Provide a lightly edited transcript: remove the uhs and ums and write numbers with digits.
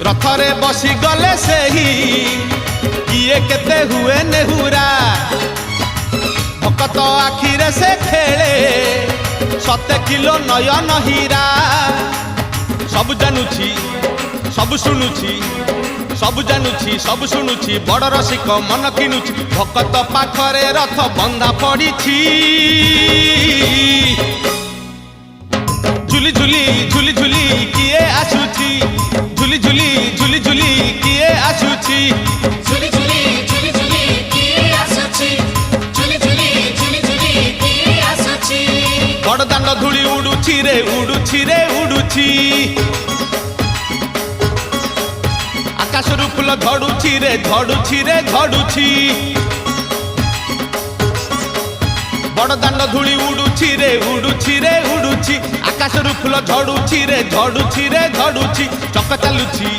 रथरे बसी गले से ही किए केते हुए नेहुरा भकत आखिरे से खेले 7 किलो नयन हीरा। सब जानुची सब शुणुची सब जानुची सब शुणुची बड़ रसिक मन किनुची भकत पाखरे रथ बंधा पड़ी झुली झुली झुली झुली किए आसुची झुली झुली झुली झुली किए आसुची झुली झुली झुली झुली किए आसुची झुली झुली झुली झुली किए आसुची बड़ दांड धूली उड़ुची रे उड़ुची रे उड़ुची आकाशरू फूल झड़ुची रे झड़ुची रे झड़ुची बड़ दांड धूली उड़ुची रे उड़ुची रे उड़ुची आकाशरू फूल झड़ुची रे झड़ुची रे झड़ुची चक चालुची।